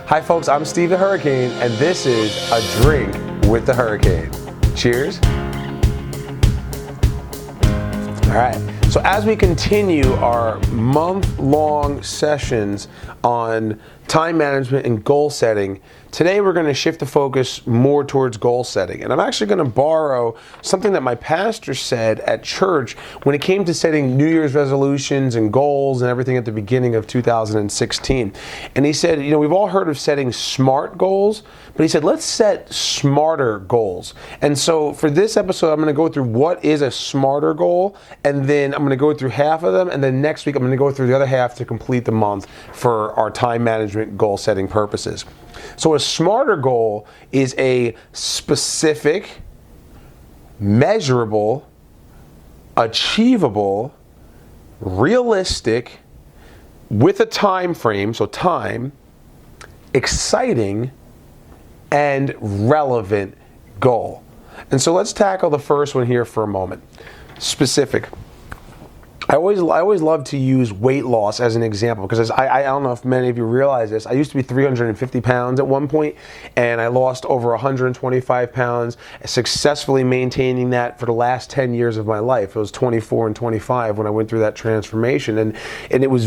Hi folks, I'm Steve the Hurricane, and this is A Drink with the Hurricane. Cheers. All right, so as we continue our month-long sessions on time management and goal setting, today we're going to shift the focus more towards goal setting. And I'm actually going to borrow something that my pastor said at church when it came to setting New Year's resolutions and goals and everything at the beginning of 2016. And he said, you know, we've all heard of setting SMART goals, but he said, let's set smarter goals. And so for this episode, I'm going to go through what is a smarter goal, and then I'm going to go through half of them, and then next week I'm going to go through the other half to complete the month for our time management goal setting purposes. So a smarter goal is a specific, measurable, achievable, realistic, with a time frame, so time, exciting, and relevant goal. And so let's tackle the first one here for a moment. Specific. I always love to use weight loss as an example because I don't know if many of you realize this. I used to be 350 pounds at one point, and I lost over 125 pounds, successfully maintaining that for the last 10 years of my life. It was 24 and 25 when I went through that transformation, and it was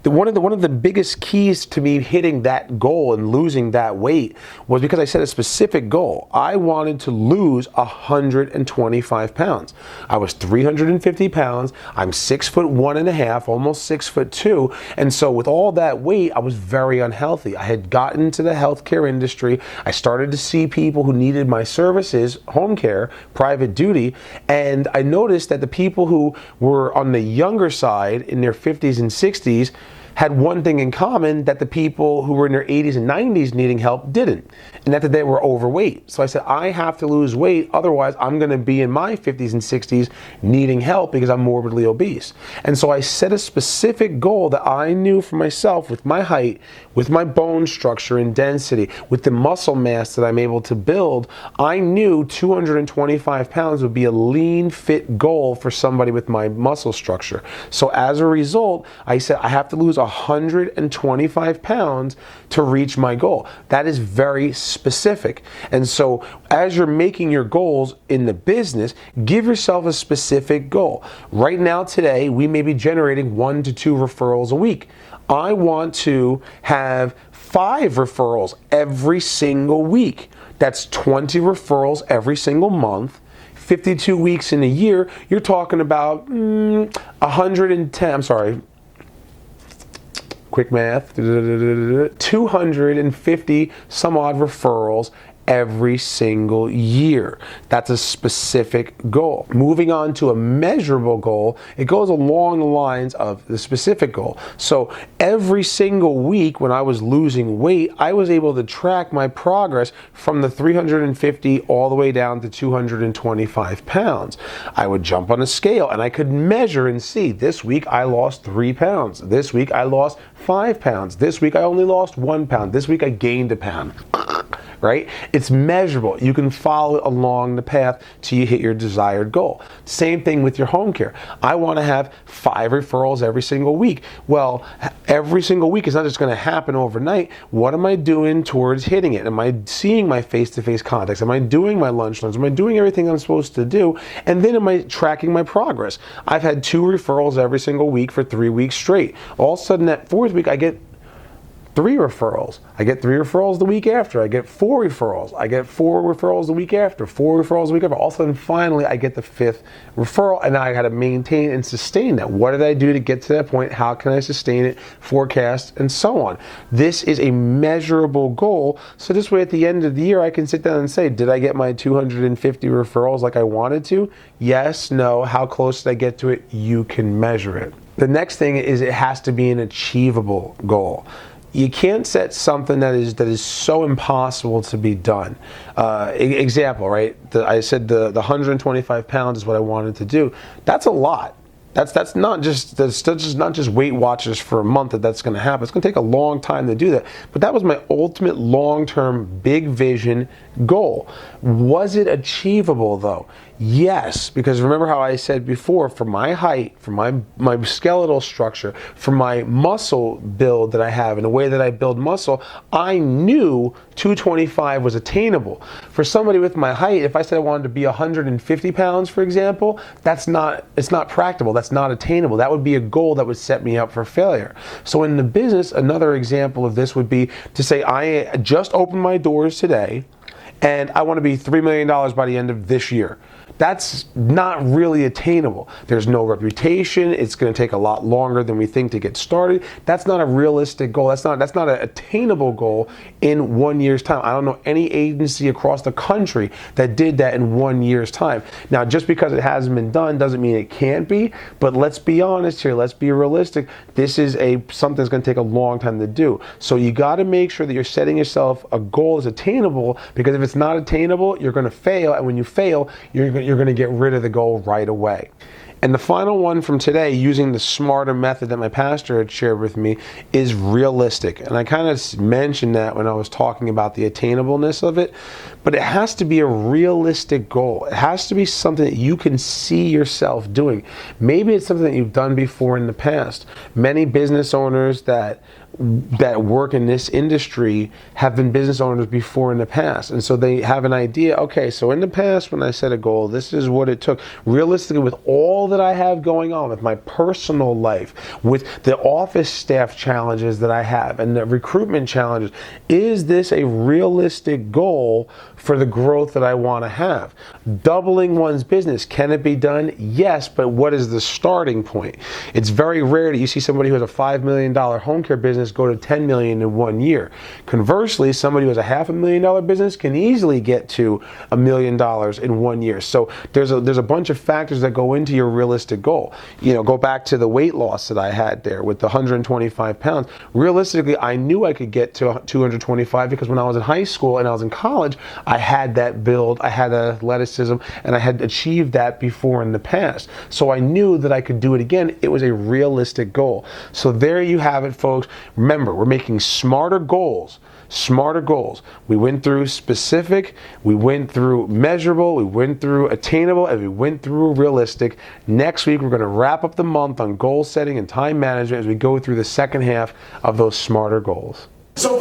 one of the biggest keys to me hitting that goal and losing that weight was because I set a specific goal. I wanted to lose 125 pounds. I was 350 pounds. I'm 6'1.5", almost 6'2", and so with all that weight, I was very unhealthy. I had gotten into the healthcare industry. I started to see people who needed my services, home care, private duty, and I noticed that the people who were on the younger side, in their 50s and 60s, had one thing in common, that the people who were in their 80s and 90s needing help didn't, and that they were overweight. So I said, I have to lose weight, otherwise I'm going to be in my 50s and 60s needing help because I'm morbidly obese. And so I set a specific goal that I knew for myself, with my height, with my bone structure and density, with the muscle mass that I'm able to build. I knew 225 pounds would be a lean, fit goal for somebody with my muscle structure. So as a result, I said I have to lose 125 pounds to reach my goal. That is very specific. And so as you're making your goals in the business, give yourself a specific goal. Right now, today, we may be generating 1 to 2 referrals a week. I want to have 5 referrals every single week. That's 20 referrals every single month. 52 weeks in a year, you're talking about 250 some odd referrals every single year. That's a specific goal. Moving on to a measurable goal, it goes along the lines of the specific goal. So every single week when I was losing weight, I was able to track my progress from the 350 all the way down to 225 pounds. I would jump on a scale and I could measure and see, this week I lost 3 pounds. This week I lost 5 pounds. This week I only lost 1 pound. This week I gained a pound. Right? It's measurable. You can follow it along the path till you hit your desired goal. Same thing with your home care. I want to have 5 referrals every single week. Well, every single week is not just going to happen overnight. What am I doing towards hitting it? Am I seeing my face-to-face contacts? Am I doing my lunch runs? Am I doing everything I'm supposed to do? And then am I tracking my progress? I've had 2 referrals every single week for 3 weeks straight. All of a sudden, that 4th week, I get 3 referrals. I get 3 referrals the week after. I get 4 referrals. I get 4 referrals the week after. 4 referrals the week after. All of a sudden, finally, I get the 5th referral, and I got to maintain and sustain that. What did I do to get to that point? How can I sustain it, forecast, and so on? This is a measurable goal. So this way, at the end of the year, I can sit down and say, did I get my 250 referrals like I wanted to? Yes, no. How close did I get to it? You can measure it. The next thing is it has to be an achievable goal. You can't set something that is so impossible to be done. Example, right? I said the 125 pounds is what I wanted to do. That's a lot. That's not just Weight Watchers for a month that's going to happen. It's going to take a long time to do that. But that was my ultimate long-term big vision goal. Was it achievable though? Yes, because remember how I said before, for my height, for my skeletal structure, for my muscle build that I have and the way that I build muscle, I knew 225 was attainable. For somebody with my height, if I said I wanted to be 150 pounds, for example, it's not practical, that's not attainable. That would be a goal that would set me up for failure. So in the business, another example of this would be to say, I just opened my doors today, and I want to be $3 million by the end of this year. That's not really attainable. There's no reputation. It's going to take a lot longer than we think to get started. That's not a realistic goal. That's not an attainable goal in 1 year's time. I don't know any agency across the country that did that in 1 year's time. Now, just because it hasn't been done doesn't mean it can't be, but let's be honest here. Let's be realistic. This is something that's going to take a long time to do. So you got to make sure that you're setting yourself a goal that's attainable, because if it's not attainable, you're going to fail, and when you fail, you're going to get rid of the goal right away. And the final one from today, using the S.M.A.R.T.E.R method that my pastor had shared with me, is realistic. And I kind of mentioned that when I was talking about the attainableness of it, but it has to be a realistic goal. It has to be something that you can see yourself doing. Maybe it's something that you've done before in the past. Many business owners that work in this industry have been business owners before in the past, and so they have an idea. Okay, so in the past when I set a goal, this is what it took. Realistically, with all that I have going on, with my personal life, with the office staff challenges that I have and the recruitment challenges, is this a realistic goal for the growth that I want to have? Doubling one's business, can it be done? Yes, but what is the starting point? It's very rare that you see somebody who has a $5 million home care business go to 10 million in 1 year. Conversely, somebody who has a $500,000 business can easily get to $1 million in 1 year. So there's a bunch of factors that go into your realistic goal. Go back to the weight loss that I had there with the 125 pounds. Realistically, I knew I could get to 225 because when I was in high school and I was in college, I had that build, I had athleticism, and I had achieved that before in the past. So I knew that I could do it again. It was a realistic goal. So there you have it, folks. Remember, we're making smarter goals. Smarter goals. We went through specific, we went through measurable, we went through attainable, and we went through realistic. Next week, we're going to wrap up the month on goal setting and time management as we go through the second half of those smarter goals. So